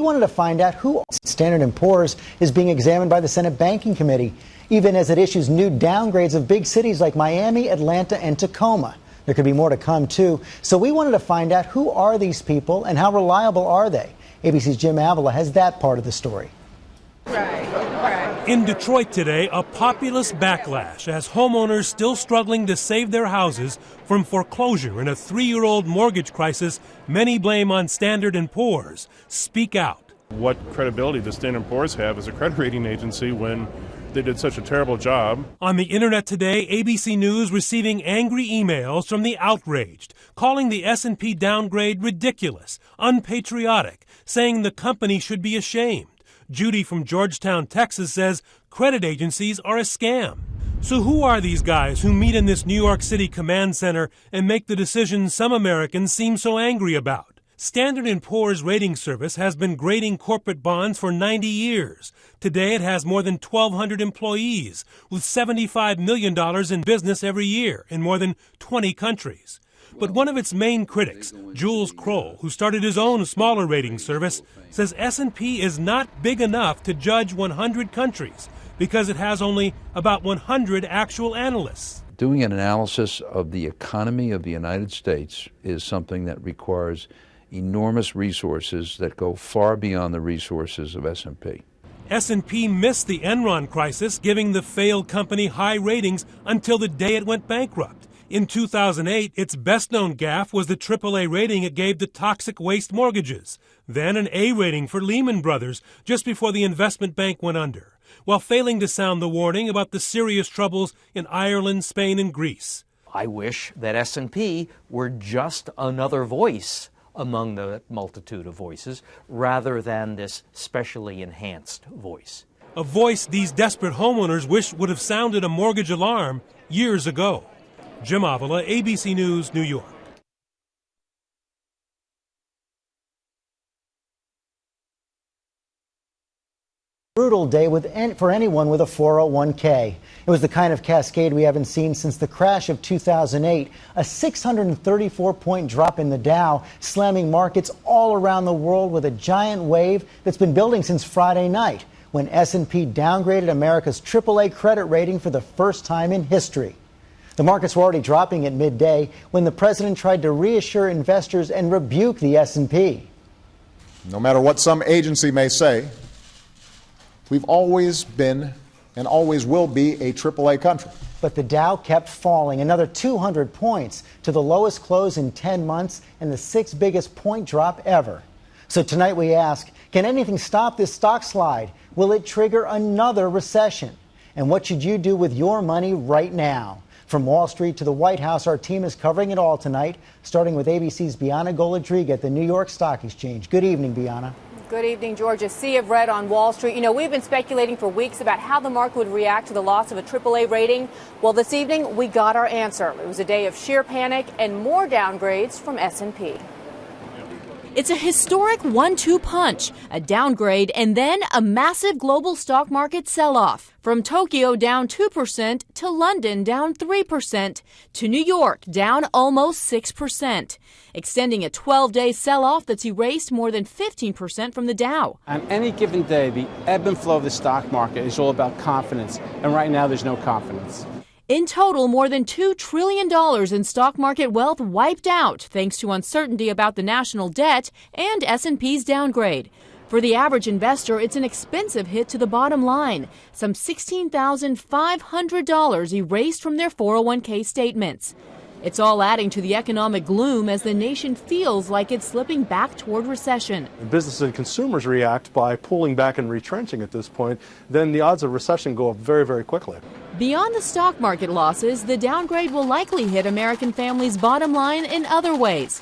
We wanted to find out who Standard & Poor's is being examined by the Senate Banking Committee, even as it issues new downgrades of big cities like Miami, Atlanta, and Tacoma. There could be more to come, too. So we wanted to find out who are these people and how reliable are they? ABC's Jim Avila has that part of the story. In Detroit today, a populist backlash as homeowners still struggling to save their houses from foreclosure in a 3-year-old mortgage crisis many blame on Standard & Poor's speak out. What credibility does Standard & Poor's have as a credit rating agency when they did such a terrible job? On the internet today, ABC News receiving angry emails from the outraged, calling the S&P downgrade ridiculous, unpatriotic, saying the company should be ashamed. Judy from Georgetown, Texas says credit agencies are a scam. So who are these guys who meet in this New York City command center and make the decisions some Americans seem so angry about? Standard & Poor's rating service has been grading corporate bonds for 90 years. Today it has more than 1,200 employees with $75 million in business every year in more than 20 countries. But one of its main critics, Jules Kroll, who started his own smaller rating service, says S&P is not big enough to judge 100 countries because it has only about 100 actual analysts. Doing an analysis of the economy of the United States is something that requires enormous resources that go far beyond the resources of S&P. S&P missed the Enron crisis, giving the failed company high ratings until the day it went bankrupt. In 2008, its best-known gaffe was the AAA rating it gave to toxic waste mortgages, then an A rating for Lehman Brothers just before the investment bank went under, while failing to sound the warning about the serious troubles in Ireland, Spain, and Greece. I wish that S&P were just another voice among the multitude of voices, rather than this specially enhanced voice. A voice these desperate homeowners wish would have sounded a mortgage alarm years ago. Jim Avila, ABC News, New York. Brutal day for anyone with a 401k. It was the kind of cascade we haven't seen since the crash of 2008, a 634-point drop in the Dow, slamming markets all around the world with a giant wave that's been building since Friday night, when S&P downgraded America's AAA credit rating for the first time in history. The markets were already dropping at midday when the president tried to reassure investors and rebuke the S&P. No matter what some agency may say, we've always been and always will be a AAA country. But the Dow kept falling, another 200 points to the lowest close in 10 months and the 6th biggest point drop ever. So tonight we ask, can anything stop this stock slide? Will it trigger another recession? And what should you do with your money right now? From Wall Street to the White House, our team is covering it all tonight, starting with ABC's Bianna Golodriga at the New York Stock Exchange. Good evening, Bianna. Good evening, George. A sea of red on Wall Street. You know, we've been speculating for weeks about how the market would react to the loss of a AAA rating. Well, this evening, we got our answer. It was a day of sheer panic and more downgrades from S&P. It's a historic 1-2 punch, a downgrade, and then a massive global stock market sell-off. From Tokyo down 2% to London down 3% to New York down almost 6%, extending a 12-day sell-off that's erased more than 15% from the Dow. On any given day, the ebb and flow of the stock market is all about confidence, and right now there's no confidence. In total, more than $2 trillion in stock market wealth wiped out thanks to uncertainty about the national debt and S&P's downgrade. For the average investor, it's an expensive hit to the bottom line, some $16,500 erased from their 401k statements. It's all adding to the economic gloom as the nation feels like it's slipping back toward recession. Businesses and consumers react by pulling back and retrenching at this point, then the odds of recession go up very, very quickly. Beyond the stock market losses, the downgrade will likely hit American families' bottom line in other ways.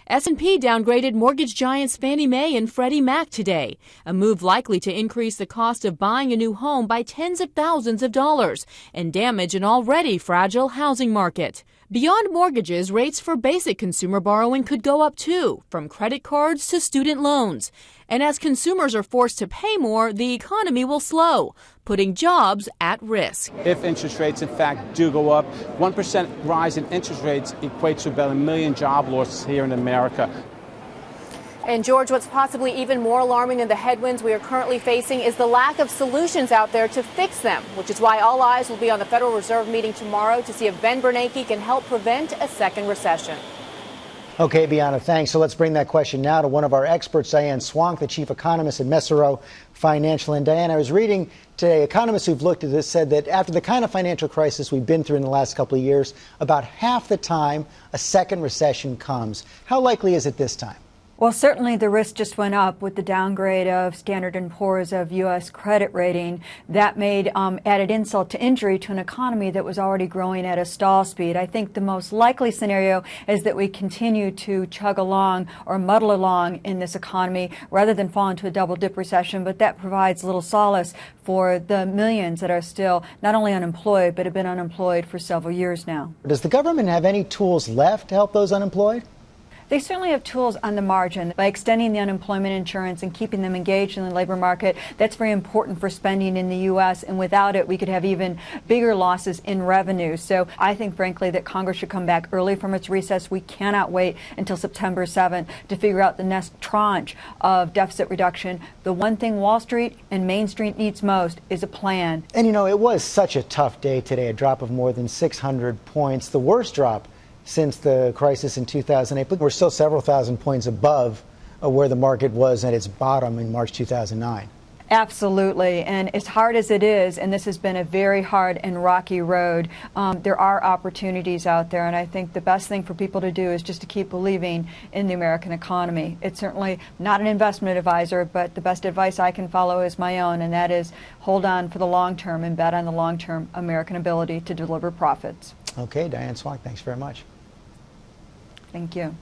S&P downgraded mortgage giants Fannie Mae and Freddie Mac today, a move likely to increase the cost of buying a new home by tens of thousands of dollars and damage an already fragile housing market. Beyond mortgages, rates for basic consumer borrowing could go up too, from credit cards to student loans. And as consumers are forced to pay more, the economy will slow, putting jobs at risk. If interest rates, in fact, do go up, 1% rise in interest rates equates to about 1 million job losses here in America. And George, what's possibly even more alarming than the headwinds we are currently facing is the lack of solutions out there to fix them, which is why all eyes will be on the Federal Reserve meeting tomorrow to see if Ben Bernanke can help prevent a second recession. Okay, Bianna, thanks. So let's bring that question now to one of our experts, Diane Swank, the chief economist at Messero Financial. And Diane, I was reading today, economists who've looked at this said that after the kind of financial crisis we've been through in the last couple of years, about half the time a second recession comes. How likely is it this time? Well, certainly the risk just went up with the downgrade of Standard & Poor's of U.S. credit rating. That made added insult to injury to an economy that was already growing at a stall speed. I think the most likely scenario is that we continue to chug along or muddle along in this economy rather than fall into a double-dip recession, but that provides little solace for the millions that are still not only unemployed, but have been unemployed for several years now. Does the government have any tools left to help those unemployed? They certainly have tools on the margin by extending the unemployment insurance and keeping them engaged in the labor market. That's very important for spending in the U.S. And without it, we could have even bigger losses in revenue. So I think, frankly, that Congress should come back early from its recess. We cannot wait until September 7th to figure out the next tranche of deficit reduction. The one thing Wall Street and Main Street needs most is a plan. And, you know, it was such a tough day today, a drop of more than 600 points, the worst drop since the crisis in 2008, but we're still several thousand points above where the market was at its bottom in March 2009. Absolutely. And as hard as it is, and this has been a very hard and rocky road, there are opportunities out there. And I think the best thing for people to do is just to keep believing in the American economy. It's certainly not an investment advisor, but the best advice I can follow is my own, and that is hold on for the long term and bet on the long-term American ability to deliver profits. Okay, Diane Swank, thanks very much. Thank you.